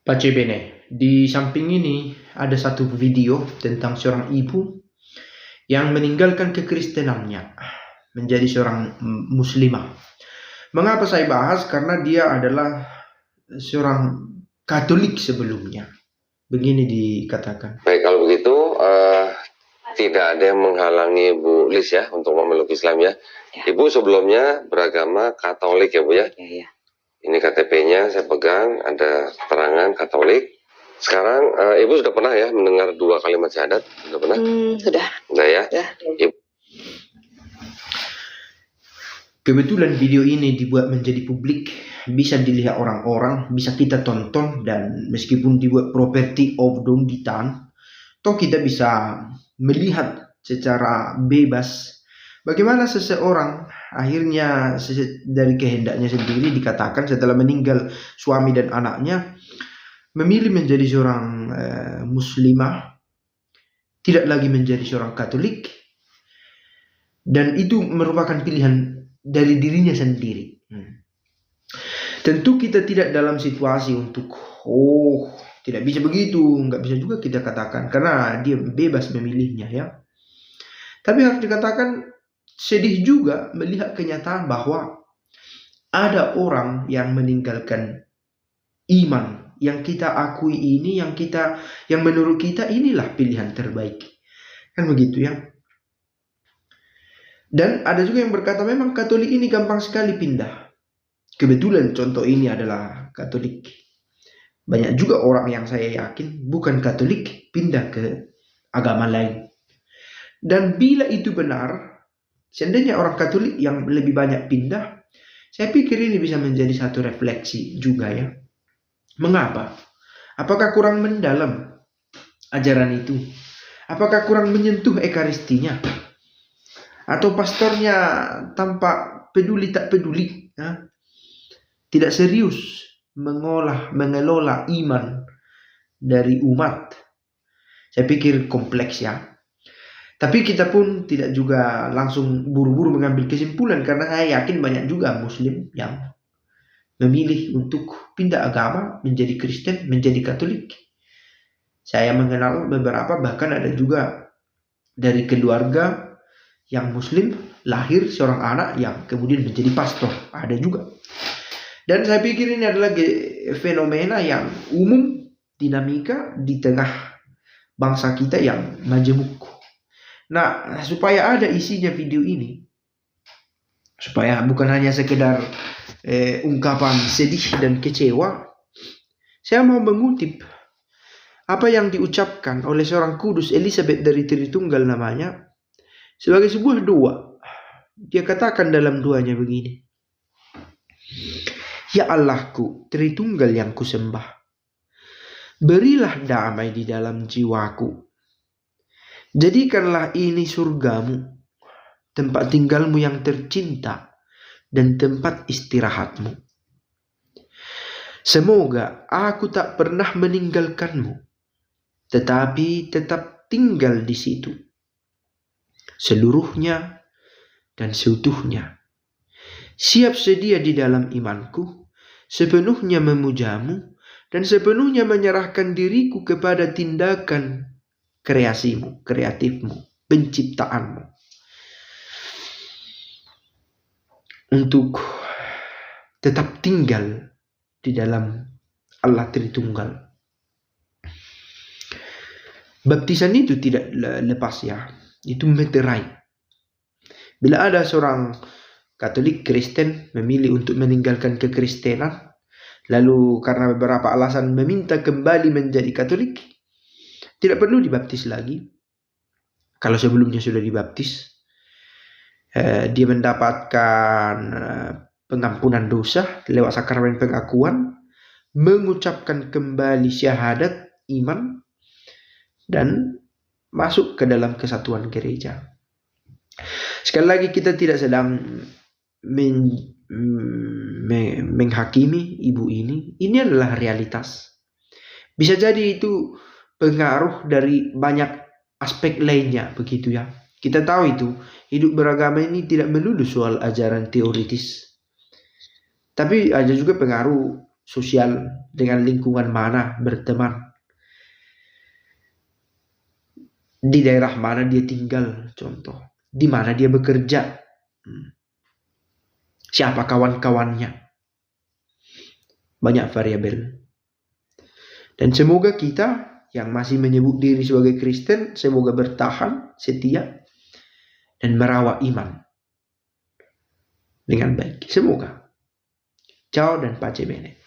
Pace bene, di samping ini ada satu video tentang seorang ibu yang meninggalkan kekristenannya menjadi seorang muslimah. Mengapa saya bahas? Karena dia adalah seorang Katolik sebelumnya. Begini dikatakan. Baik, kalau begitu tidak ada yang menghalangi Bu Lis ya untuk memeluk Islam ya. Ibu sebelumnya beragama Katolik ya Bu ya? Iya. Ini KTP-nya saya pegang, ada keterangan Katolik. Sekarang Ibu sudah pernah ya mendengar 2 kalimat syahadat? Sudah pernah? Sudah. Sudah ya? Ibu. Kebetulan video ini dibuat menjadi publik, bisa dilihat orang-orang, bisa kita tonton, dan meskipun dibuat property of Donditan, toh kita bisa melihat secara bebas bagaimana seseorang akhirnya dari kehendaknya sendiri dikatakan setelah meninggal suami dan anaknya memilih menjadi seorang muslimah, tidak lagi menjadi seorang Katolik, dan itu merupakan pilihan dari dirinya sendiri. Tentu kita tidak dalam situasi untuk tidak bisa begitu, nggak bisa juga kita katakan karena dia bebas memilihnya ya. Tapi harus dikatakan sedih juga melihat kenyataan bahwa ada orang yang meninggalkan iman yang kita akui ini, yang menurut kita inilah pilihan terbaik, kan begitu ya. Dan ada juga yang berkata memang Katolik ini gampang sekali pindah. Kebetulan contoh ini adalah Katolik. Banyak juga orang yang saya yakin bukan Katolik pindah ke agama lain. Dan bila itu benar, seandainya orang Katolik yang lebih banyak pindah, saya pikir ini bisa menjadi satu refleksi juga ya. Mengapa? Apakah kurang mendalam ajaran itu? Apakah kurang menyentuh ekaristinya? Atau pastornya tampak peduli tak peduli ya? Tidak serius mengelola iman dari umat. Saya pikir kompleks ya. Tapi kita pun tidak juga langsung buru-buru mengambil kesimpulan, karena saya yakin banyak juga muslim yang memilih untuk pindah agama menjadi Kristen, menjadi Katolik. Saya mengenal beberapa, bahkan ada juga dari keluarga yang muslim lahir seorang anak yang kemudian menjadi pastor, ada juga. Dan saya pikir ini adalah fenomena yang umum, dinamika di tengah bangsa kita yang majemuk. Nah, supaya ada isinya video ini, supaya bukan hanya sekedar ungkapan sedih dan kecewa, saya mau mengutip apa yang diucapkan oleh seorang kudus, Elizabeth dari Tritunggal namanya, sebagai sebuah doa. Dia katakan dalam doanya begini: Ya Allahku, Tritunggal yang kusembah, berilah damai di dalam jiwaku. Jadikanlah ini surgamu, tempat tinggalmu yang tercinta, dan tempat istirahatmu. Semoga aku tak pernah meninggalkanmu, tetapi tetap tinggal di situ, seluruhnya dan seutuhnya. Siap sedia di dalam imanku, sepenuhnya memujamu, dan sepenuhnya menyerahkan diriku kepada tindakan kreasimu, kreatifmu, penciptaanmu, untuk tetap tinggal di dalam Allah Tritunggal. Baptisan itu tidak lepas ya, itu meterai. Bila ada seorang Katolik Kristen memilih untuk meninggalkan kekristenan, lalu karena beberapa alasan meminta kembali menjadi Katolik, tidak perlu dibaptis lagi. Kalau sebelumnya sudah dibaptis, dia mendapatkan pengampunan dosa lewat sakramen pengakuan, mengucapkan kembali syahadat iman, dan masuk ke dalam kesatuan gereja. Sekali lagi, kita tidak sedang menghakimi ibu ini. Ini adalah realitas. Bisa jadi itu pengaruh dari banyak aspek lainnya, begitu ya. Kita tahu itu hidup beragama ini tidak melulu soal ajaran teoritis, tapi ada juga pengaruh sosial, dengan lingkungan mana berteman, di daerah mana dia tinggal, contoh, di mana dia bekerja, siapa kawan-kawannya, banyak variabel. Dan semoga kita yang masih menyebut diri sebagai Kristen, semoga bertahan setia dan merawat iman dengan baik. Semoga. Ciao dan pace bene.